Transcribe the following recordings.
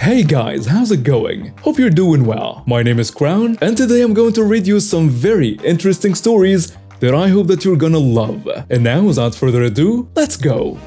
Hey guys, how's it going? Hope you're doing well. My name is Crown, and today I'm going to read you some very interesting stories that I hope that you're gonna love. And now, without further ado, let's go!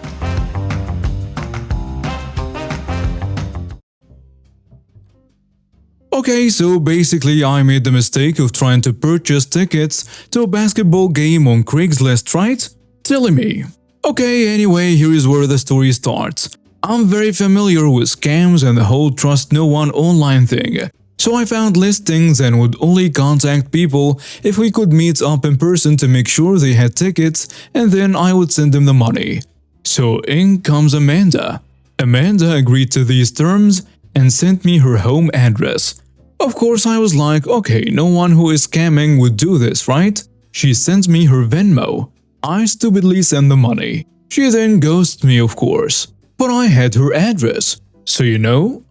Okay, so basically I made the mistake of trying to purchase tickets to a basketball game on Craigslist, right? Silly me. Okay, anyway, here is where the story starts. I'm very familiar with scams and the whole trust no one online thing. So I found listings and would only contact people if we could meet up in person to make sure they had tickets, and then I would send them the money. So in comes Amanda. Amanda agreed to these terms and sent me her home address. Of course I was like, okay, no one who is scamming would do this, right? She sends me her Venmo. I stupidly send the money. She then ghosted me, of course. But I had her address. So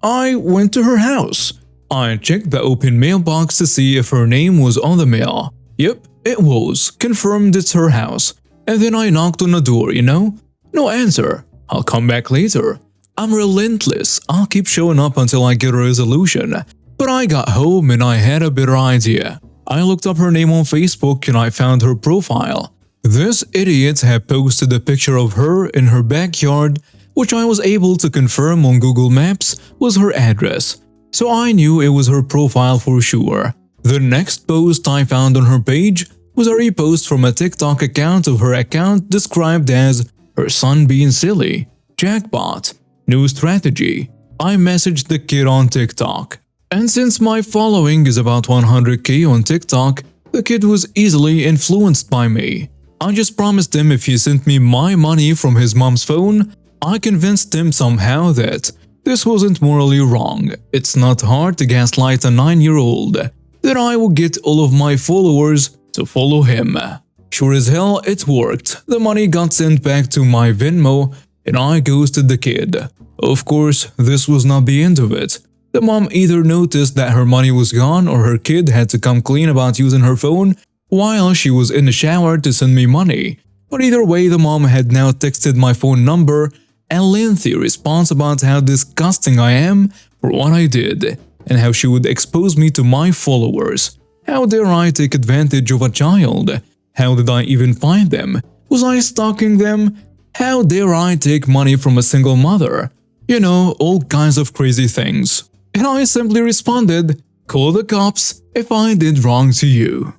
I went to her house. I checked the open mailbox to see if her name was on the mail. Yep, it was. Confirmed it's her house. And then I knocked on the door, No answer. I'll come back later. I'm relentless. I'll keep showing up until I get a resolution. But I got home and I had a better idea. I looked up her name on Facebook and I found her profile. This idiot had posted a picture of her in her backyard, which I was able to confirm on Google Maps was her address. So I knew it was her profile for sure. The next post I found on her page was a repost from a TikTok account of her account described as her son being silly. Jackpot. New strategy. I messaged the kid on TikTok. And since my following is about 100k on TikTok, the kid was easily influenced by me. I just promised him if he sent me my money from his mom's phone, I convinced him somehow that this wasn't morally wrong. It's not hard to gaslight a 9-year-old. That I would get all of my followers to follow him. Sure as hell, it worked. The money got sent back to my Venmo and I ghosted the kid. Of course, this was not the end of it. The mom either noticed that her money was gone or her kid had to come clean about using her phone while she was in the shower to send me money. But either way, the mom had now texted my phone number a lengthy response about how disgusting I am for what I did and how she would expose me to my followers. How dare I take advantage of a child? How did I even find them? Was I stalking them? How dare I take money from a single mother? All kinds of crazy things. And I simply responded, call the cops if I did wrong to you.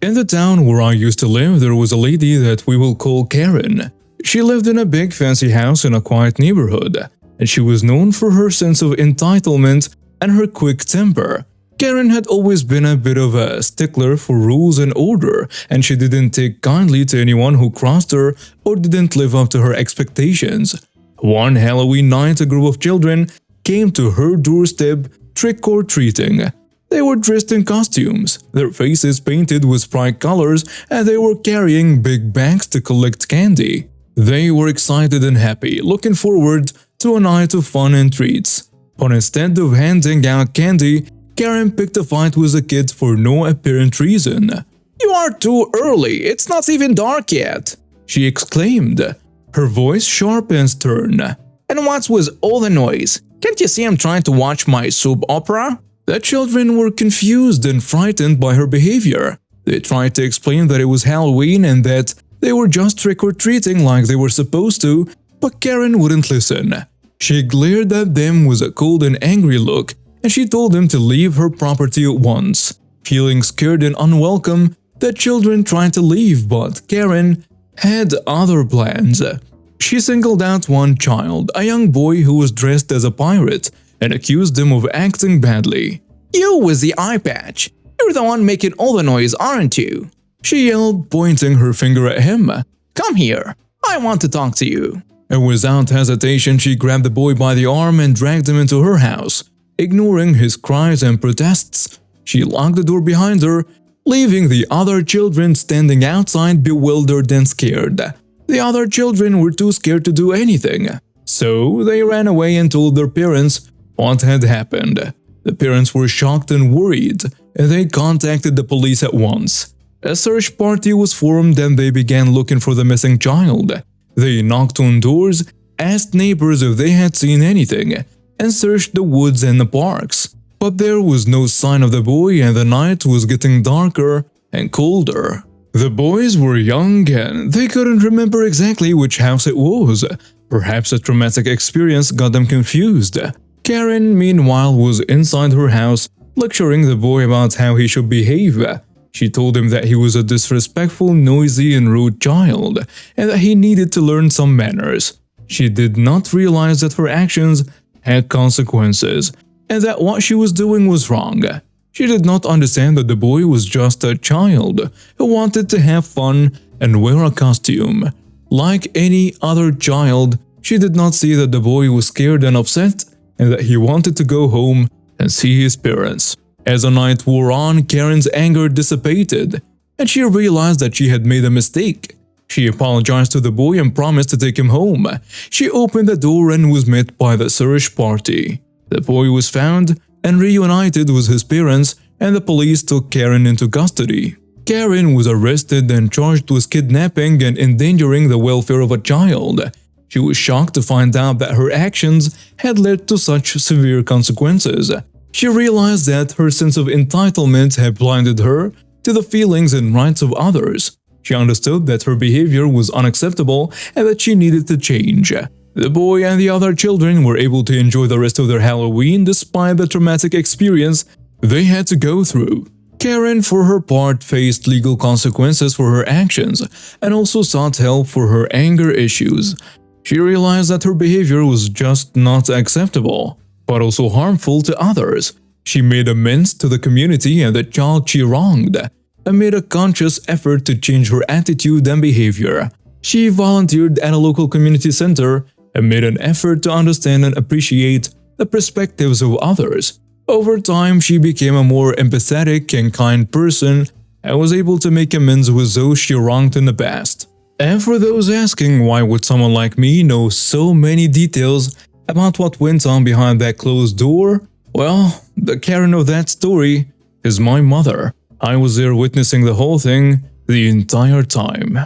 In the town where I used to live, there was a lady that we will call Karen. She lived in a big fancy house in a quiet neighborhood, and she was known for her sense of entitlement and her quick temper. Karen had always been a bit of a stickler for rules and order, and she didn't take kindly to anyone who crossed her or didn't live up to her expectations. One Halloween night, a group of children came to her doorstep trick-or-treating. They were dressed in costumes, their faces painted with bright colors, and they were carrying big bags to collect candy. They were excited and happy, looking forward to a night of fun and treats. But instead of handing out candy, Karen picked a fight with the kids for no apparent reason. "You are too early, it's not even dark yet," she exclaimed, her voice sharp and stern. "And what's with all the noise? Can't you see I'm trying to watch my soap opera?" The children were confused and frightened by her behavior. They tried to explain that it was Halloween and that they were just trick-or-treating like they were supposed to, but Karen wouldn't listen. She glared at them with a cold and angry look, and she told them to leave her property at once. Feeling scared and unwelcome, the children tried to leave, but Karen had other plans. She singled out one child, a young boy who was dressed as a pirate, and accused him of acting badly. "You with the eye patch! You're the one making all the noise, aren't you?" she yelled, pointing her finger at him. "Come here, I want to talk to you." And without hesitation, she grabbed the boy by the arm and dragged him into her house. Ignoring his cries and protests, she locked the door behind her, leaving the other children standing outside bewildered and scared. The other children were too scared to do anything, so they ran away and told their parents what had happened. The parents were shocked and worried, and they contacted the police at once. A search party was formed and they began looking for the missing child. They knocked on doors, asked neighbors if they had seen anything, and searched the woods and the parks. But there was no sign of the boy, and the night was getting darker and colder. The boys were young and they couldn't remember exactly which house it was. Perhaps a traumatic experience got them confused. Karen, meanwhile, was inside her house, lecturing the boy about how he should behave. She told him that he was a disrespectful, noisy, and rude child, and that he needed to learn some manners. She did not realize that her actions had consequences, and that what she was doing was wrong. She did not understand that the boy was just a child who wanted to have fun and wear a costume. Like any other child, she did not see that the boy was scared and upset, and that he wanted to go home and see his parents. As the night wore on, Karen's anger dissipated, and she realized that she had made a mistake. She apologized to the boy and promised to take him home. She opened the door and was met by the search party. The boy was found and reunited with his parents, and the police took Karen into custody. Karen was arrested and charged with kidnapping and endangering the welfare of a child. She was shocked to find out that her actions had led to such severe consequences. She realized that her sense of entitlement had blinded her to the feelings and rights of others. She understood that her behavior was unacceptable and that she needed to change. The boy and the other children were able to enjoy the rest of their Halloween despite the traumatic experience they had to go through. Karen, for her part, faced legal consequences for her actions and also sought help for her anger issues. She realized that her behavior was just not acceptable, but also harmful to others. She made amends to the community and the child she wronged, and made a conscious effort to change her attitude and behavior. She volunteered at a local community center and made an effort to understand and appreciate the perspectives of others. Over time, she became a more empathetic and kind person and was able to make amends with those she wronged in the past. And for those asking why would someone like me know so many details about what went on behind that closed door, well, the Karen of that story is my mother. I was there witnessing the whole thing the entire time.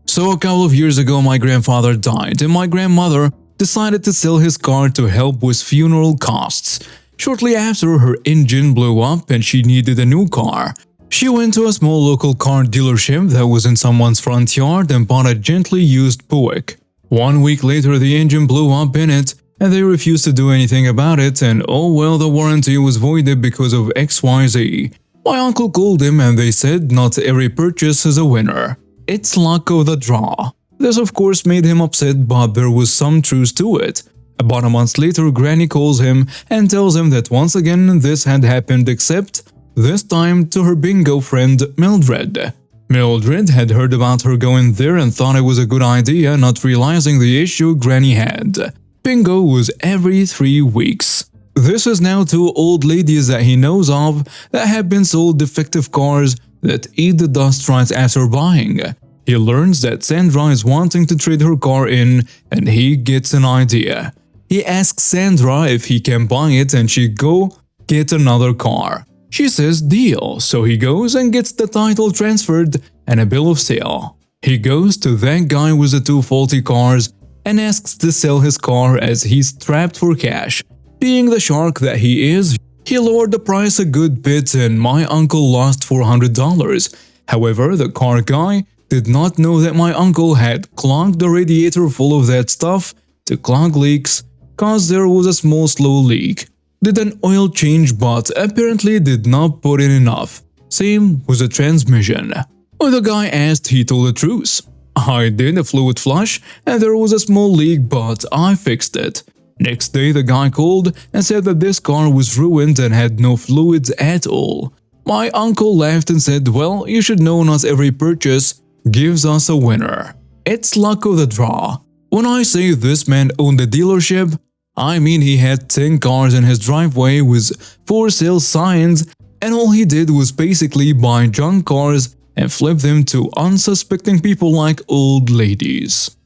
So a couple of years ago, my grandfather died, and my grandmother decided to sell his car to help with funeral costs. Shortly after, her engine blew up and she needed a new car. She went to a small local car dealership that was in someone's front yard and bought a gently used Buick. 1 week later, the engine blew up in it, and they refused to do anything about it, and oh well, the warranty was voided because of XYZ. My uncle called him and they said not every purchase is a winner. It's luck of the draw. This of course made him upset, but there was some truth to it. About a month later, Granny calls him and tells him that once again this had happened, except this time to her bingo friend Mildred. Mildred had heard about her going there and thought it was a good idea, not realizing the issue Granny had. Bingo was every 3 weeks. This is now 2 old ladies that he knows of that have been sold defective cars that eat the dust right after buying. He learns that Sandra is wanting to trade her car in, and he gets an idea. He asks Sandra if he can buy it and she go get another car. She says deal, so he goes and gets the title transferred and a bill of sale. He goes to that guy with the 2 faulty cars and asks to sell his car as he's strapped for cash. Being the shark that he is, he lowered the price a good bit and my uncle lost $400. However, the car guy did not know that my uncle had clogged the radiator full of that stuff to clog leaks, cause there was a small slow leak. Did an oil change but apparently did not put in enough. Same with the transmission. When the guy asked, he told the truth. I did a fluid flush and there was a small leak, but I fixed it. Next day the guy called and said that this car was ruined and had no fluids at all. My uncle laughed and said, well, you should know not every purchase gives us a winner. It's luck of the draw. When I say this man owned a dealership, I mean he had 10 cars in his driveway with for sale signs, and all he did was basically buy junk cars and flip them to unsuspecting people like old ladies.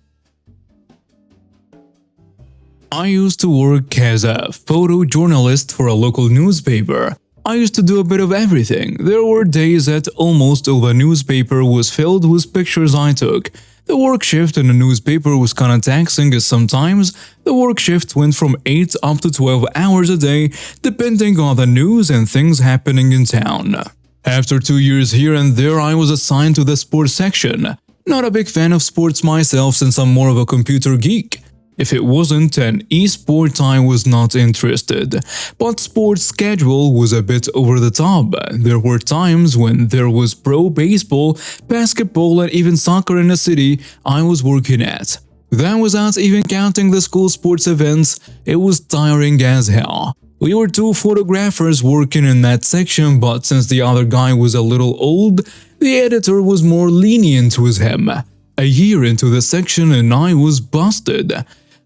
I used to work as a photojournalist for a local newspaper. I used to do a bit of everything. There were days that almost all the newspaper was filled with pictures I took. The work shift in the newspaper was kinda taxing as sometimes the work shift went from 8 up to 12 hours a day depending on the news and things happening in town. After 2 years here and there I was assigned to the sports section. Not a big fan of sports myself since I'm more of a computer geek. If it wasn't an e-sport I was not interested, but sports schedule was a bit over the top. There were times when there was pro baseball, basketball and even soccer in the city I was working at. That was without even counting the school sports events. It was tiring as hell. We were 2 photographers working in that section, but since the other guy was a little old, the editor was more lenient with him. A year into the section and I was busted.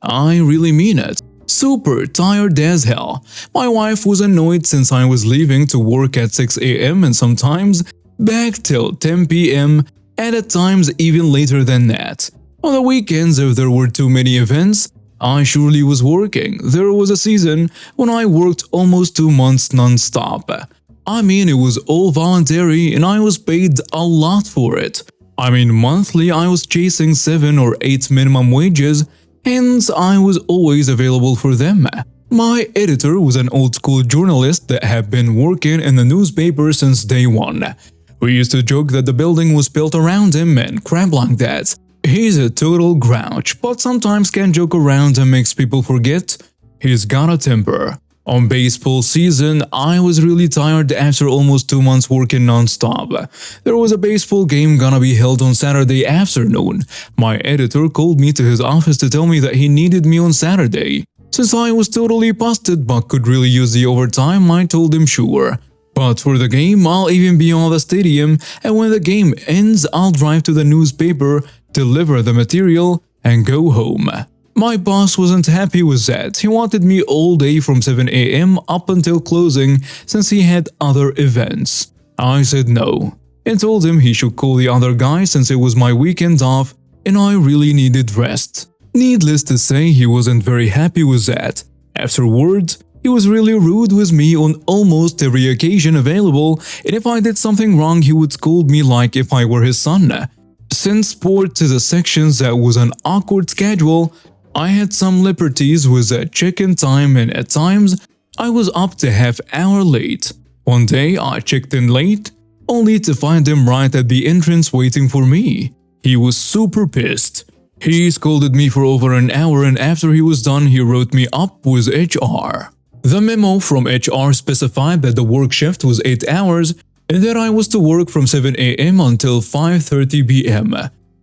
I really mean it. Super tired as hell. My wife was annoyed since I was leaving to work at 6 a.m. and sometimes back till 10 p.m. and at times even later than that. On the weekends, if there were too many events, I surely was working. There was a season when I worked almost 2 months non-stop. I mean, it was all voluntary and I was paid a lot for it. I mean, monthly I was chasing 7 or 8 minimum wages, hence I was always available for them. My editor was an old-school journalist that had been working in the newspaper since day one. We used to joke that the building was built around him and crap like that. He's a total grouch, but sometimes can joke around and makes people forget he's got a temper. On baseball season, I was really tired after almost 2 months working non-stop. There was a baseball game gonna be held on Saturday afternoon. My editor called me to his office to tell me that he needed me on Saturday. Since I was totally busted but could really use the overtime, I told him sure. But for the game, I'll even be on the stadium, and when the game ends, I'll drive to the newspaper, deliver the material, and go home. My boss wasn't happy with that. He wanted me all day from 7 a.m. up until closing since he had other events. I said no and told him he should call the other guy since it was my weekend off and I really needed rest. Needless to say, he wasn't very happy with that. Afterwards, he was really rude with me on almost every occasion available, and if I did something wrong he would scold me like if I were his son. Since sports is a section that was an awkward schedule, I had some liberties with check-in time and at times I was up to half hour late. One day I checked in late, only to find him right at the entrance waiting for me. He was super pissed. He scolded me for over an hour and after he was done he wrote me up with HR. The memo from HR specified that the work shift was 8 hours and that I was to work from 7 a.m. until 5:30 p.m.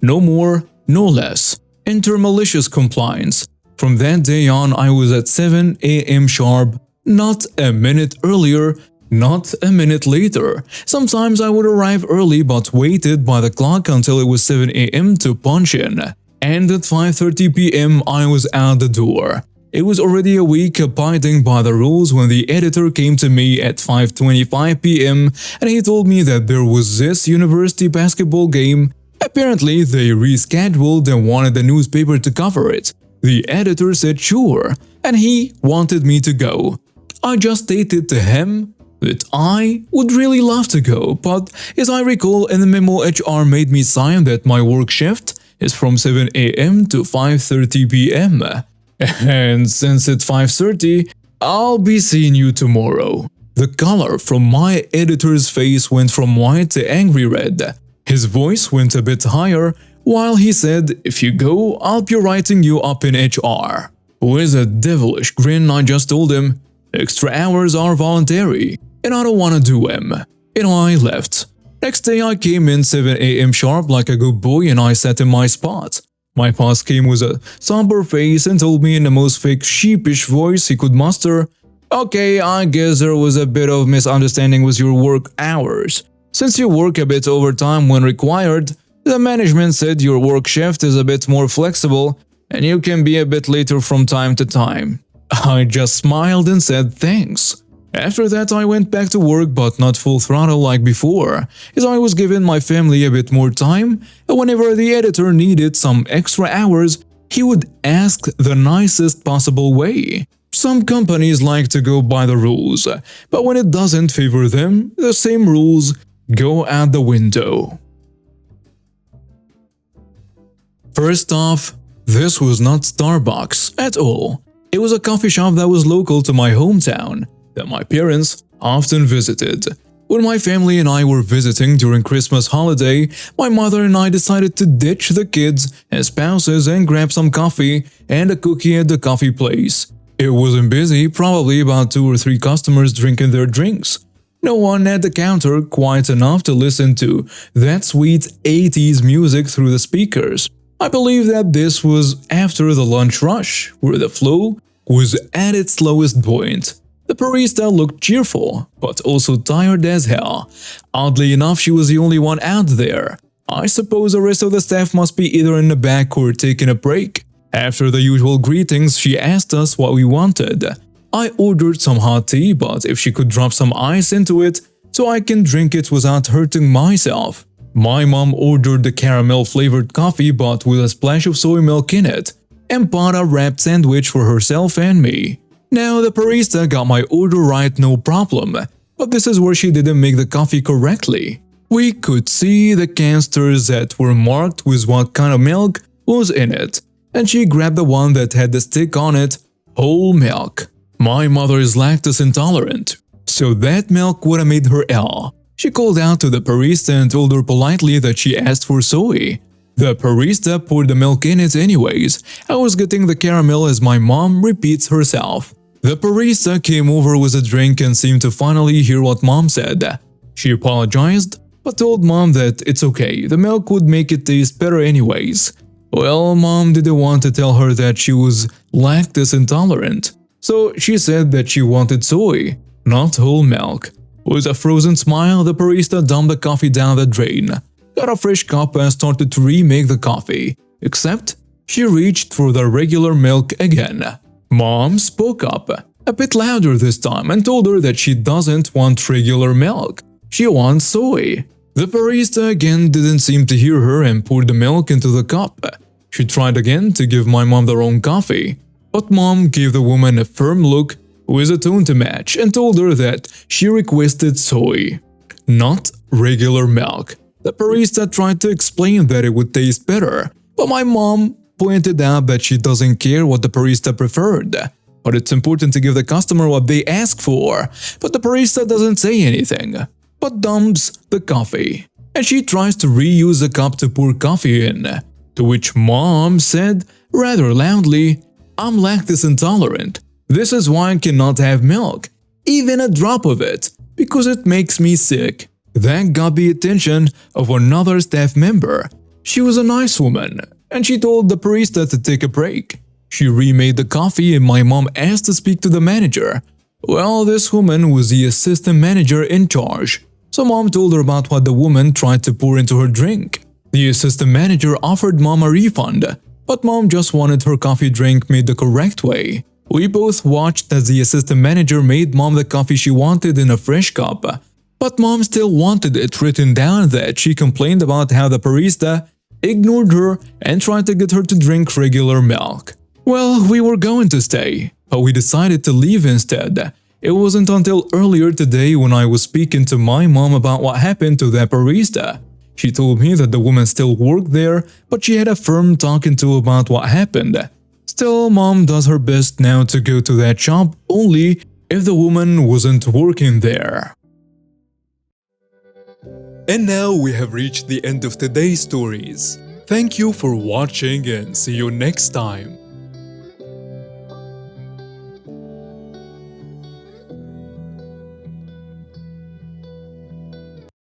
No more, no less. Enter malicious compliance. From that day on, I was at 7 a.m. sharp, not a minute earlier, not a minute later. Sometimes I would arrive early but waited by the clock until it was 7 a.m. to punch in. And at 5:30 p.m. I was out the door. It was already a week abiding by the rules when the editor came to me at 5:25 p.m. and he told me that there was this university basketball game. Apparently, they rescheduled and wanted the newspaper to cover it. The editor said sure, and he wanted me to go. I just stated to him that I would really love to go, but as I recall in the memo HR made me sign that my work shift is from 7 a.m. to 5:30 p.m. And since it's 5:30, I'll be seeing you tomorrow. The color from my editor's face went from white to angry red. His voice went a bit higher while he said, "If you go, I'll be writing you up in HR." With a devilish grin, I just told him, "Extra hours are voluntary, and I don't want to do them." And I left. Next day I came in 7 a.m. sharp like a good boy and I sat in my spot. My boss came with a somber face and told me in the most fake sheepish voice he could muster, "Okay, I guess there was a bit of misunderstanding with your work hours. Since you work a bit overtime when required, the management said your work shift is a bit more flexible and you can be a bit later from time to time." I just smiled and said thanks. After that I went back to work but not full throttle like before, as I was giving my family a bit more time, and whenever the editor needed some extra hours, he would ask the nicest possible way. Some companies like to go by the rules, but when it doesn't favor them, the same rules go out the window. First off, this was not Starbucks at all. It was a coffee shop that was local to my hometown, that my parents often visited. When my family and I were visiting during Christmas holiday, my mother and I decided to ditch the kids and spouses and grab some coffee and a cookie at the coffee place. It wasn't busy, probably about 2 or 3 customers drinking their drinks. No one at the counter, quite enough to listen to that sweet 80s music through the speakers. I believe that this was after the lunch rush, where the flow was at its lowest point. The barista looked cheerful, but also tired as hell. Oddly enough, she was the only one out there. I suppose the rest of the staff must be either in the back or taking a break. After the usual greetings, she asked us what we wanted. I ordered some hot tea, but if she could drop some ice into it so I can drink it without hurting myself. My mom ordered the caramel-flavored coffee but with a splash of soy milk in it, and bought a wrapped sandwich for herself and me. Now the barista got my order right, no problem, but this is where she didn't make the coffee correctly. We could see the canisters that were marked with what kind of milk was in it, and she grabbed the one that had the stick on it, whole milk. My mother is lactose intolerant, so that milk would have made her ill. She called out to the barista and told her politely that she asked for soy. The barista poured the milk in it anyways. I was getting the caramel as my mom repeats herself. The barista came over with a drink and seemed to finally hear what mom said. She apologized, but told mom that it's okay, the milk would make it taste better anyways. Well, mom didn't want to tell her that she was lactose intolerant, so she said that she wanted soy, not whole milk. With a frozen smile, the barista dumped the coffee down the drain, got a fresh cup and started to remake the coffee, except she reached for the regular milk again. Mom spoke up, a bit louder this time, and told her that she doesn't want regular milk, she wants soy. The barista again didn't seem to hear her and poured the milk into the cup. She tried again to give my mom the wrong coffee, but mom gave the woman a firm look with a tone to match and told her that she requested soy, not regular milk. The barista tried to explain that it would taste better, but my mom pointed out that she doesn't care what the barista preferred. But it's important to give the customer what they ask for. But the barista doesn't say anything, but dumps the coffee. And she tries to reuse the cup to pour coffee in. To which mom said, rather loudly, "I'm lactose intolerant. This is why I cannot have milk, even a drop of it, because it makes me sick." That got the attention of another staff member. She was a nice woman, and she told the barista to take a break. She remade the coffee and my mom asked to speak to the manager. Well, this woman was the assistant manager in charge, so mom told her about what the woman tried to pour into her drink. The assistant manager offered mom a refund, but mom just wanted her coffee drink made the correct way. We both watched as the assistant manager made mom the coffee she wanted in a fresh cup, but mom still wanted it written down that she complained about how the barista ignored her and tried to get her to drink regular milk. Well, we were going to stay, but we decided to leave instead. It wasn't until earlier today when I was speaking to my mom about what happened to that barista. She told me that the woman still worked there, but she had a firm talking to about what happened. Still, mom does her best now to go to that shop only if the woman wasn't working there. And now we have reached the end of today's stories. Thank you for watching and see you next time.